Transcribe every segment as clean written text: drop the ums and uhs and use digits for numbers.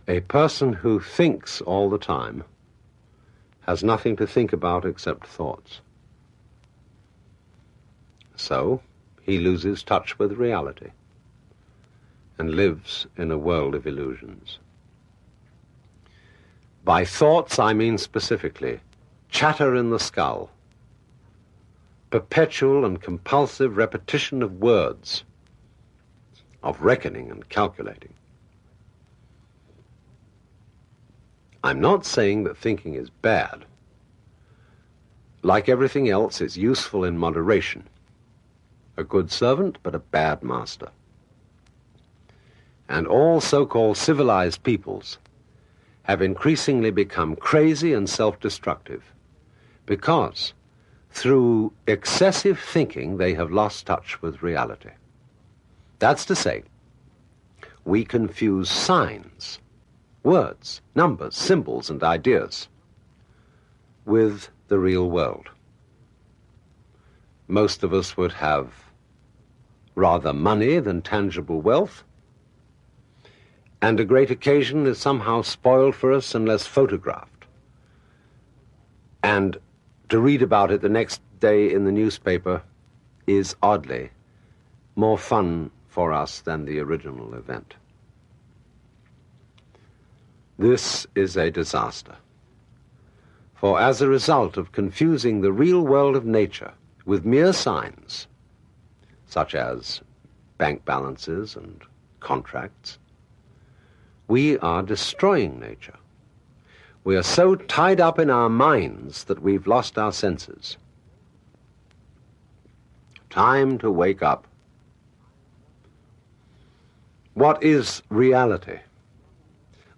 A person who thinks all the time has nothing to think about except thoughts. So he loses touch with reality and lives in a world of illusions. By thoughts, I mean specifically chatter in the skull, perpetual and compulsive repetition of words, of reckoning and calculating. I'm not saying that thinking is bad. Like everything else, it's useful in moderation. A good servant, but a bad master. And all so-called civilized peoples have increasingly become crazy and self-destructive because through excessive thinking they have lost touch with reality. That's to say, we confuse signs, words, numbers, symbols, and ideas with the real world. Most of us would have rather money than tangible wealth, and a great occasion is somehow spoiled for us unless photographed. And to read about it the next day in the newspaper is oddly more fun for us than the original event. This is a disaster. For as a result of confusing the real world of nature with mere signs, such as bank balances and contracts, we are destroying nature. We are so tied up in our minds that we've lost our senses. Time to wake up. What is reality?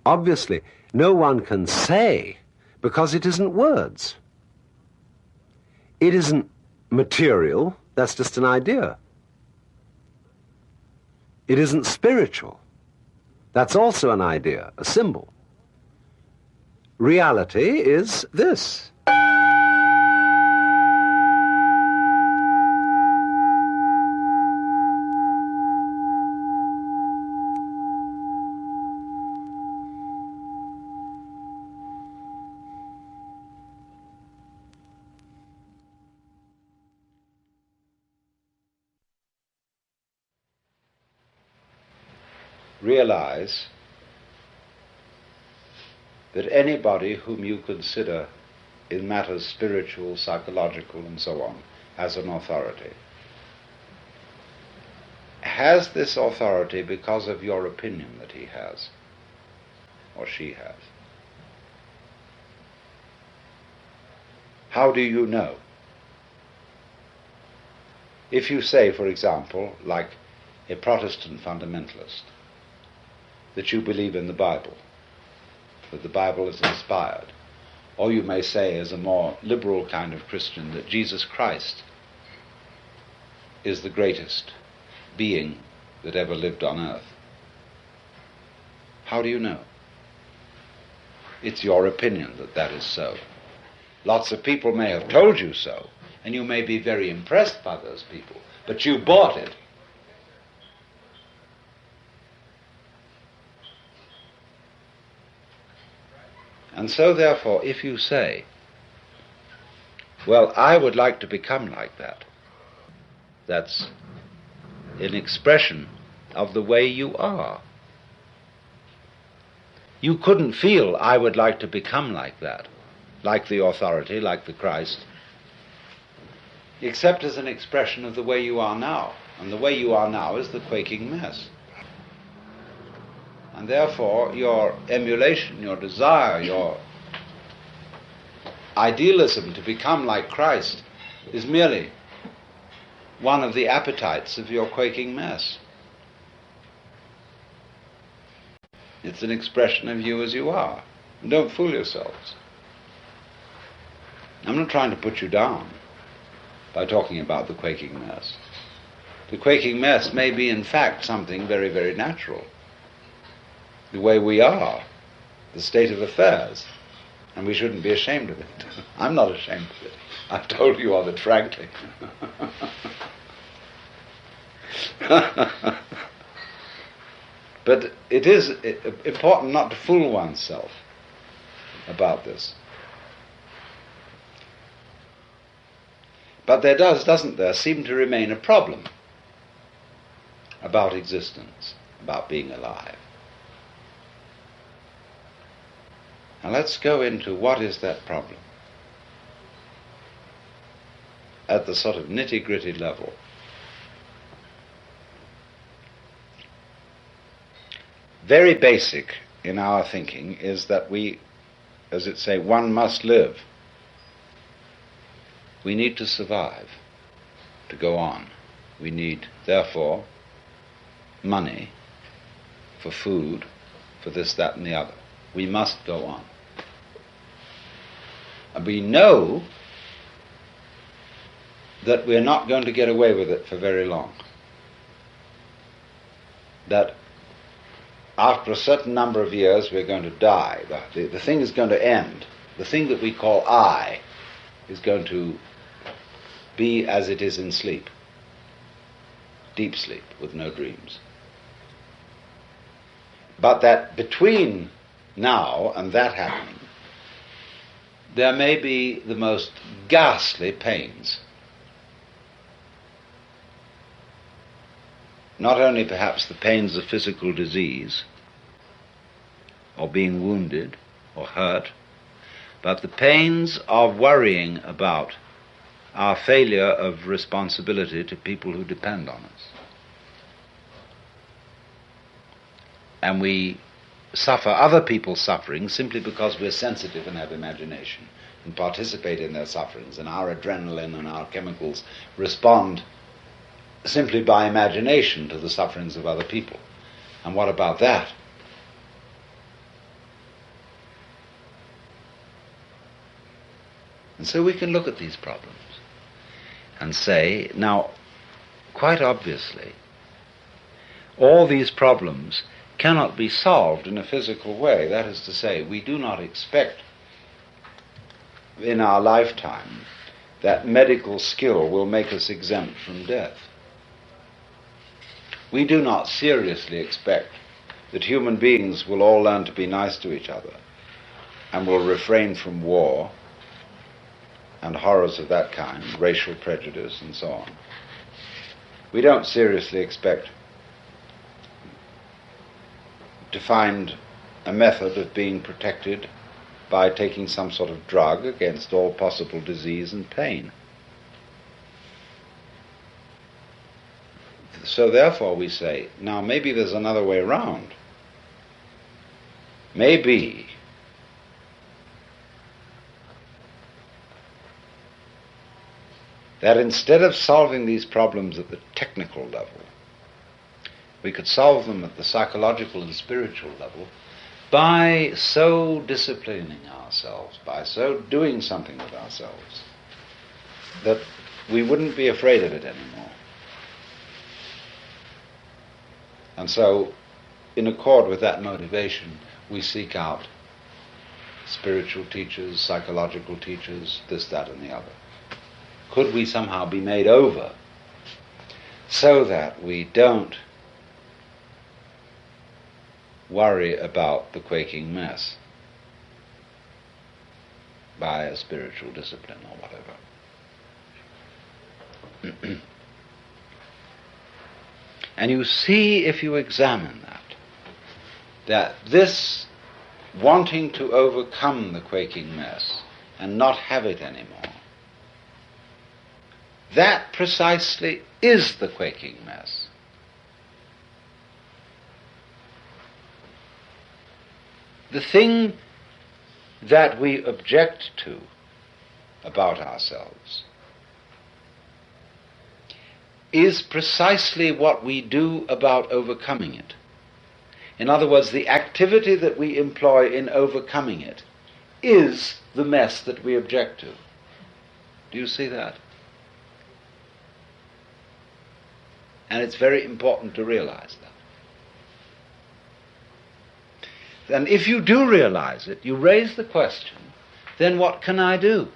Obviously, no one can say, because it isn't words. It isn't material, that's just an idea. It isn't spiritual. That's also an idea, a symbol. Reality is this. Realize that anybody whom you consider in matters spiritual, psychological, and so on, as an authority, has this authority because of your opinion that he has, or she has. How do you know? If you say, for example, like a Protestant fundamentalist, that you believe in the Bible, that the Bible is inspired, or you may say, as a more liberal kind of Christian, that Jesus Christ is the greatest being that ever lived on earth. How do you know? It's your opinion that that is so. Lots of people may have told you so, and you may be very impressed by those people, but you bought it. And so, therefore, if you say, well, I would like to become like that, that's an expression of the way you are. You couldn't feel, I would like to become like that, like the authority, like the Christ, except as an expression of the way you are now. And the way you are now is the quaking mess. And therefore, your emulation, your desire, your idealism to become like Christ is merely one of the appetites of your quaking mess. It's an expression of you as you are. And don't fool yourselves. I'm not trying to put you down by talking about the quaking mess. The quaking mess may be, in fact, something very, very natural. The way we are, the state of affairs, and we shouldn't be ashamed of it. I'm not ashamed of it. I've told you of it frankly. But it is important not to fool oneself about this. But there doesn't there, seem to remain a problem about existence, about being alive. Now let's go into what is that problem at the sort of nitty-gritty level. Very basic in our thinking is that we, as it say, one must live. We need to survive, to go on. We need, therefore, money for food, for this, that, and the other. We must go on. And we know that we're not going to get away with it for very long. That after a certain number of years we're going to die. The thing is going to end. The thing that we call I is going to be as it is in sleep. Deep sleep with no dreams. But that between now and that happening, there may be the most ghastly pains. Not only perhaps the pains of physical disease, or being wounded, or hurt, but the pains of worrying about our failure of responsibility to people who depend on us. And we suffer other people's suffering simply because we're sensitive and have imagination and participate in their sufferings, and our adrenaline and our chemicals respond simply by imagination to the sufferings of other people. And what about that? And so we can look at these problems and say, now, quite obviously, all these problems cannot be solved in a physical way. That is to say, we do not expect in our lifetime that medical skill will make us exempt from death. We do not seriously expect that human beings will all learn to be nice to each other and will refrain from war and horrors of that kind, racial prejudice and so on. We don't seriously expect to find a method of being protected by taking some sort of drug against all possible disease and pain. So therefore we say, now maybe there's another way around. Maybe that instead of solving these problems at the technical level, we could solve them at the psychological and spiritual level by so disciplining ourselves, by so doing something with ourselves, that we wouldn't be afraid of it anymore. And so, in accord with that motivation, we seek out spiritual teachers, psychological teachers, this, that, and the other. Could we somehow be made over so that we don't worry about the quaking mess by a spiritual discipline or whatever? And you see, if you examine that this wanting to overcome the quaking mess and not have it anymore, that precisely is the quaking mess. The thing that we object to about ourselves is precisely what we do about overcoming it. In other words, the activity that we employ in overcoming it is the mess that we object to. Do you see that? And it's very important to realize that. And if you do realize it, you raise the question, then what can I do?